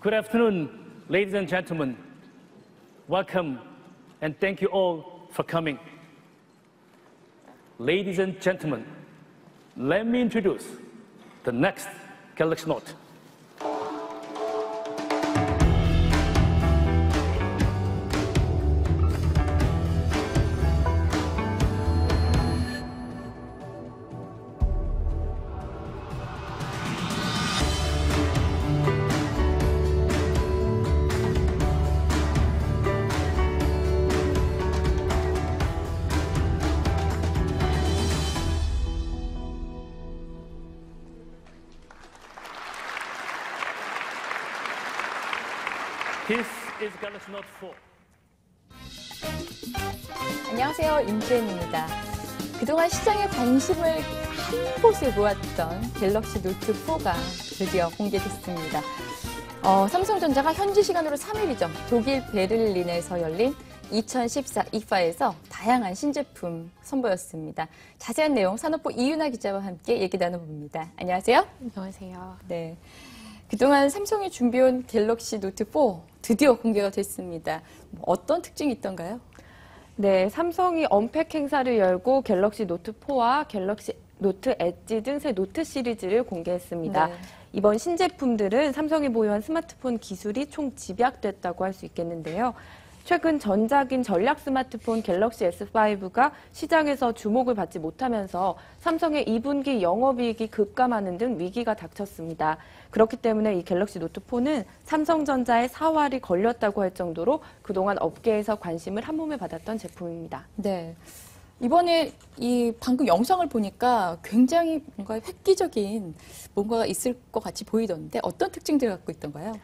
Good afternoon, ladies and gentlemen. Welcome and thank you all for coming. Ladies and gentlemen, let me introduce the next Galaxy Note. This is Galaxy Note 4. 안녕하세요. 임주현입니다. 그동안 시장의 관심을 한 곳에 모았던 갤럭시 노트 4가 드디어 공개됐습니다. 삼성전자가 현지 시간으로 3일이죠. 독일 베를린에서 열린 2014 IFA에서 다양한 신제품 선보였습니다. 자세한 내용 산업부 이윤아 기자와 함께 얘기 나눠봅니다. 안녕하세요. 안녕하세요. 네. 그동안 삼성이 준비해온 갤럭시 노트 4 드디어 공개가 됐습니다. 어떤 특징이 있던가요? 네, 삼성이 언팩 행사를 열고 갤럭시 노트 4와 갤럭시 노트 엣지 등 새 노트 시리즈를 공개했습니다. 네. 이번 신제품들은 삼성이 보유한 스마트폰 기술이 총 집약됐다고 할 수 있겠는데요. 최근 전작인 전략 스마트폰 갤럭시 S5가 시장에서 주목을 받지 못하면서 삼성의 2분기 영업이익이 급감하는 등 위기가 닥쳤습니다. 그렇기 때문에 이 갤럭시 노트 4는 삼성전자의 사활이 걸렸다고 할 정도로 그동안 업계에서 관심을 한 몸에 받았던 제품입니다. 네. 이번에 이 방금 영상을 보니까 굉장히 뭔가 획기적인 뭔가가 있을 것 같이 보이던데 어떤 특징들을 갖고 있던가요?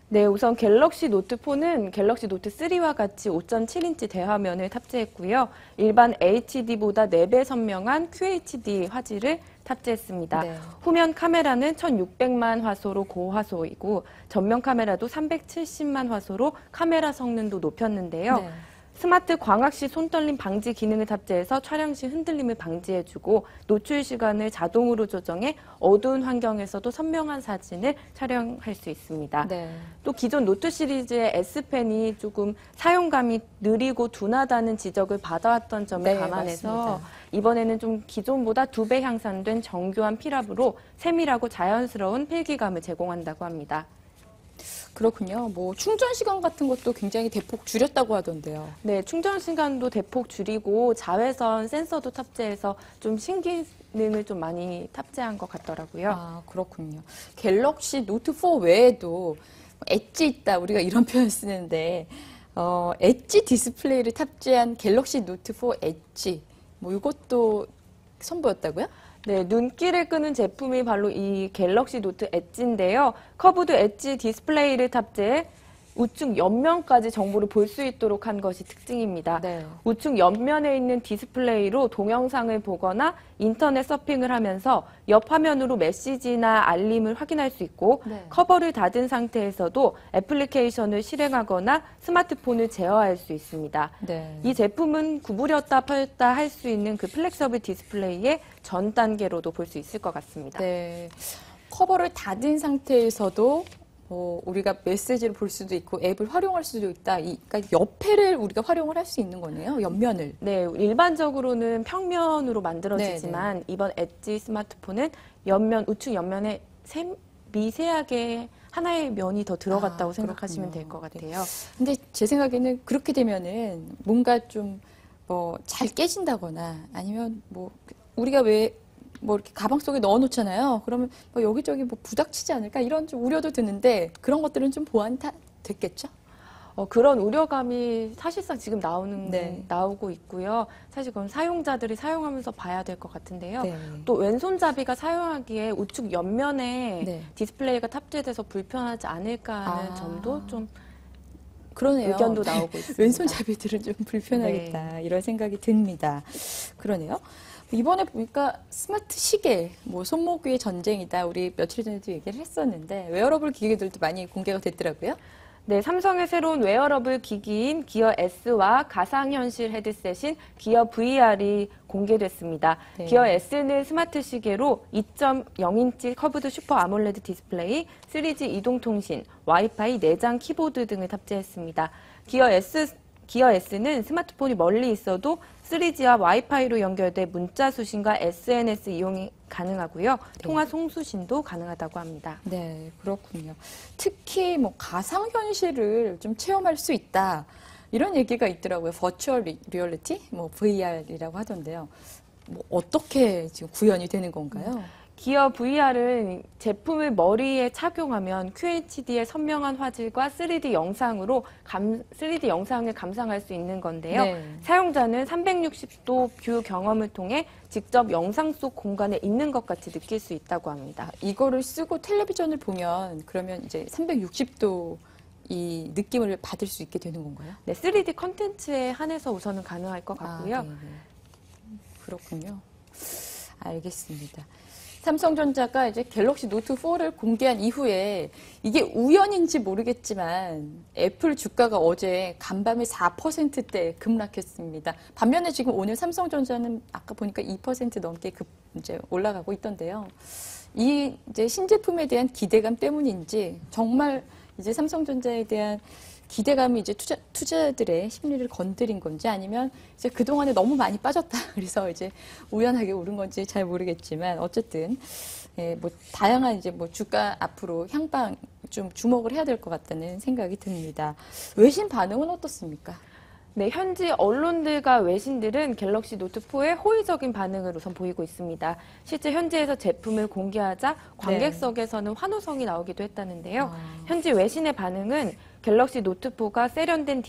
네, 우선 갤럭시 노트 4는 갤럭시 노트 3와 같이 5.7인치 대화면을 탑재했고요. 일반 HD보다 4배 선명한 QHD 화질을 탑재했습니다. 네. 후면 카메라는 1600만 화소로 고화소이고 전면 카메라도 370만 화소로 카메라 성능도 높였는데요. 네. 스마트 광학시 손떨림 방지 기능을 탑재해서 촬영 시 흔들림을 방지해주고 노출 시간을 자동으로 조정해 어두운 환경에서도 선명한 사진을 촬영할 수 있습니다. 네. 또 기존 노트 시리즈의 S펜이 조금 사용감이 느리고 둔하다는 지적을 받아왔던 점을 네, 감안해서 맞습니다. 이번에는 좀 기존보다 2배 향상된 정교한 필압으로 세밀하고 자연스러운 필기감을 제공한다고 합니다. 그렇군요. 뭐 충전 시간 같은 것도 굉장히 대폭 줄였다고 하던데요. 네, 충전 시간도 대폭 줄이고 자외선 센서도 탑재해서 좀 신기능을 좀 많이 탑재한 것 같더라고요. 아, 그렇군요. 갤럭시 노트 4 외에도 엣지 있다. 우리가 이런 표현 쓰는데 엣지 디스플레이를 탑재한 갤럭시 노트 4 엣지 뭐 이것도 선보였다고요? 네, 눈길을 끄는 제품이 바로 이 갤럭시 노트 엣지인데요. 커브드 엣지 디스플레이를 탑재해 우측 옆면까지 정보를 볼 수 있도록 한 것이 특징입니다. 네. 우측 옆면에 있는 디스플레이로 동영상을 보거나 인터넷 서핑을 하면서 옆 화면으로 메시지나 알림을 확인할 수 있고 네. 커버를 닫은 상태에서도 애플리케이션을 실행하거나 스마트폰을 제어할 수 있습니다. 네. 이 제품은 구부렸다 펼다 할 수 있는 그 플렉서블 디스플레이의 전 단계로도 볼 수 있을 것 같습니다. 네. 커버를 닫은 상태에서도 우리가 메시지를 볼 수도 있고 앱을 활용할 수도 있다. 그러니까 옆에를 우리가 활용을 할 수 있는 거네요. 옆면을. 네, 일반적으로는 평면으로 만들어지지만 이번 엣지 스마트폰은 옆면, 우측 옆면에 미세하게 하나의 면이 더 들어갔다고 생각하시면 될 것 같아요. 근데 제 생각에는 그렇게 되면은 뭔가 좀 잘 깨진다거나 아니면 우리가 왜 이렇게 가방 속에 넣어 놓잖아요. 그러면 여기저기 부닥치지 않을까 이런 좀 우려도 드는데 그런 것들은 좀 보완이 다 됐겠죠? 그런 우려감이 사실상 지금 네. 나오고 있고요. 사실 그건 사용자들이 사용하면서 봐야 될 것 같은데요. 네. 또 왼손잡이가 사용하기에 우측 옆면에 네. 디스플레이가 탑재돼서 불편하지 않을까 하는 점도 좀 그러네요. 의견도 나오고 있습니다. 왼손잡이들은 좀 불편하겠다 이런 생각이 듭니다. 그러네요. 이번에 보니까 스마트 시계, 손목 위의 전쟁이다. 우리 며칠 전에도 얘기를 했었는데 웨어러블 기계들도 많이 공개가 됐더라고요. 네, 삼성의 새로운 웨어러블 기기인 기어 S와 가상현실 헤드셋인 기어 VR이 공개됐습니다. 네. 기어 S는 스마트 시계로 2.0인치 커브드 슈퍼 아몰레드 디스플레이, 3G 이동통신, 와이파이, 내장 키보드 등을 탑재했습니다. 기어 S는 스마트폰이 멀리 있어도 3G와 와이파이로 연결돼 문자 수신과 SNS 이용이 가능하고요. 통화 송수신도 가능하다고 합니다. 네, 그렇군요. 특히 뭐 가상현실을 좀 체험할 수 있다. 이런 얘기가 있더라고요. 버추얼 리얼리티? 뭐 VR이라고 하던데요. 뭐 어떻게 지금 구현이 되는 건가요? 기어 VR은 제품을 머리에 착용하면 QHD의 선명한 화질과 3D 영상을 감상할 수 있는 건데요. 네. 사용자는 360도 뷰 경험을 통해 직접 영상 속 공간에 있는 것 같이 느낄 수 있다고 합니다. 이거를 쓰고 텔레비전을 보면 그러면 이제 360도 이 느낌을 받을 수 있게 되는 건가요? 네, 3D 컨텐츠에 한해서 우선은 가능할 것 같고요. 네네. 그렇군요. 알겠습니다. 삼성전자가 이제 갤럭시 노트 4를 공개한 이후에 이게 우연인지 모르겠지만 애플 주가가 어제 간밤에 4%대 급락했습니다. 반면에 지금 오늘 삼성전자는 아까 보니까 2% 넘게 이제 올라가고 있던데요. 이 이제 신제품에 대한 기대감 때문인지 정말 이제 삼성전자에 대한 기대감이 이제 투자들의 심리를 건드린 건지 아니면 이제 그동안에 너무 많이 빠졌다. 그래서 이제 우연하게 오른 건지 잘 모르겠지만 어쨌든 예, 뭐 다양한 이제 뭐 주가 앞으로 향방 좀 주목을 해야 될 것 같다는 생각이 듭니다. 외신 반응은 어떻습니까? 네, 현지 언론들과 외신들은 갤럭시 노트4의 호의적인 반응을 우선 보이고 있습니다. 실제 현지에서 제품을 공개하자 관객석에서는 환호성이 나오기도 했다는데요. 현지 외신의 반응은 갤럭시 노트4가 세련된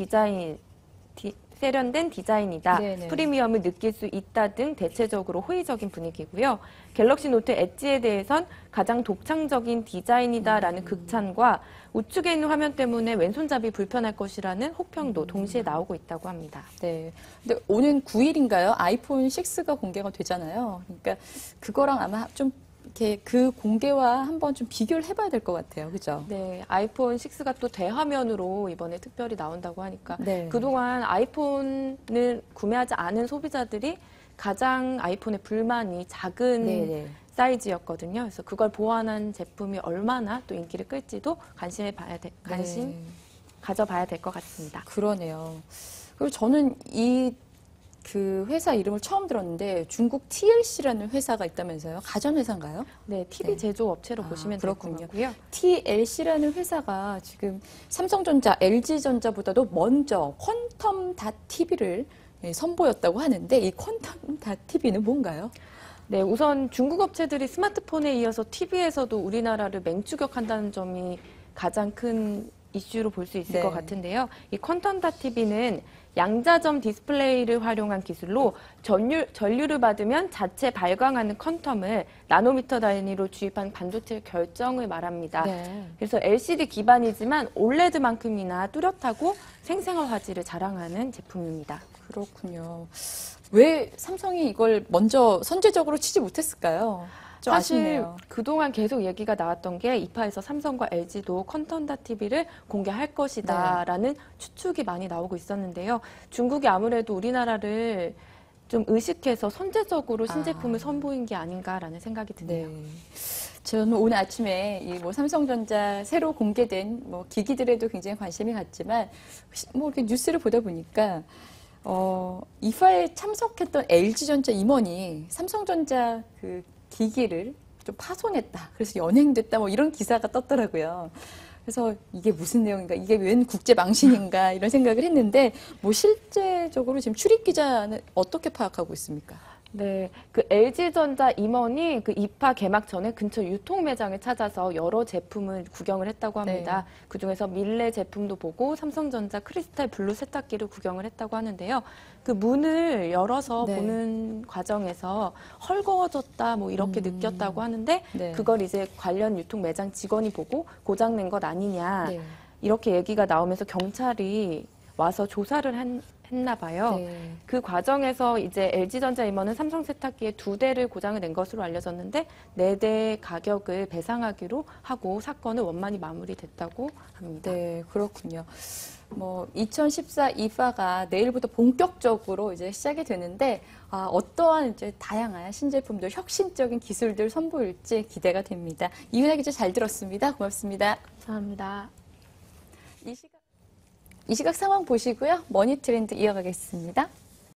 디자인이다. 네네. 프리미엄을 느낄 수 있다 등 대체적으로 호의적인 분위기고요. 갤럭시 노트 엣지에 대해선 가장 독창적인 디자인이다라는 극찬과 우측에 있는 화면 때문에 왼손잡이 불편할 것이라는 혹평도 동시에 나오고 있다고 합니다. 네. 근데 오는 9일인가요? 아이폰 6가 공개가 되잖아요. 그러니까 그거랑 아마 좀 이렇게 그 공개와 한번 좀 비교를 해봐야 될 것 같아요. 그죠? 네, 아이폰 6가 또 대화면으로 이번에 특별히 나온다고 하니까 네. 그동안 아이폰을 구매하지 않은 소비자들이 가장 아이폰의 불만이 작은 네네. 사이즈였거든요. 그래서 그걸 보완한 제품이 얼마나 또 인기를 끌지도 관심 가져봐야 될 것 같습니다. 그러네요. 그리고 저는 그 회사 이름을 처음 들었는데 중국 TLC라는 회사가 있다면서요? 가전회사인가요? 네, TV 네. 제조 업체로 보시면 될 것 그렇군요. 같고요. TLC라는 회사가 지금 삼성전자, LG전자보다도 먼저 퀀텀 닷 TV를 선보였다고 하는데 이 퀀텀 닷 TV는 뭔가요? 네, 우선 중국 업체들이 스마트폰에 이어서 TV에서도 우리나라를 맹추격한다는 점이 가장 큰 이슈로 볼 수 있을 네. 것 같은데요. 이 퀀텀 TV는 양자점 디스플레이를 활용한 기술로 전류를 받으면 자체 발광하는 퀀텀을 나노미터 단위로 주입한 반도체 결정을 말합니다. 네. 그래서 LCD 기반이지만 OLED만큼이나 뚜렷하고 생생한 화질을 자랑하는 제품입니다. 그렇군요. 왜 삼성이 이걸 먼저 선제적으로 치지 못했을까요? 좀 사실 아쉽네요. 그동안 계속 얘기가 나왔던 게 이파에서 삼성과 LG도 퀀텀 TV를 공개할 것이다라는 추측이 많이 나오고 있었는데요. 중국이 아무래도 우리나라를 좀 의식해서 선제적으로 신제품을 선보인 게 아닌가라는 생각이 드네요. 네. 저는 오늘 아침에 이 뭐 삼성전자 새로 공개된 뭐 기기들에도 굉장히 관심이 갔지만 뭐 이렇게 뉴스를 보다 보니까 이파에 참석했던 LG전자 임원이 삼성전자 그 기기를 좀 파손했다. 그래서 연행됐다. 뭐 이런 기사가 떴더라고요. 그래서 이게 무슨 내용인가? 이게 웬 국제 망신인가? 이런 생각을 했는데 뭐 실제적으로 지금 출입 기자는 어떻게 파악하고 있습니까? 네, 그 LG전자 임원이 그 이파 개막 전에 근처 유통 매장을 찾아서 여러 제품을 구경을 했다고 합니다. 네. 그중에서 밀레 제품도 보고 삼성전자 크리스탈 블루 세탁기를 구경을 했다고 하는데요. 그 문을 열어서 네. 보는 과정에서 헐거워졌다 뭐 이렇게 느꼈다고 하는데 네. 그걸 이제 관련 유통 매장 직원이 보고 고장낸 것 아니냐 네. 이렇게 얘기가 나오면서 경찰이 와서 조사를 했나 봐요. 네. 그 과정에서 이제 LG전자 임원은 삼성 세탁기에 2대를 고장을 낸 것으로 알려졌는데 4대의 가격을 배상하기로 하고 사건은 원만히 마무리됐다고 합니다. 네, 그렇군요. 2014 IFA가 내일부터 본격적으로 이제 시작이 되는데, 어떠한 이제 다양한 신제품들, 혁신적인 기술들 선보일지 기대가 됩니다. 이윤아 기자 잘 들었습니다. 고맙습니다. 감사합니다. 이 시각 상황 보시고요. 머니 트렌드 이어가겠습니다.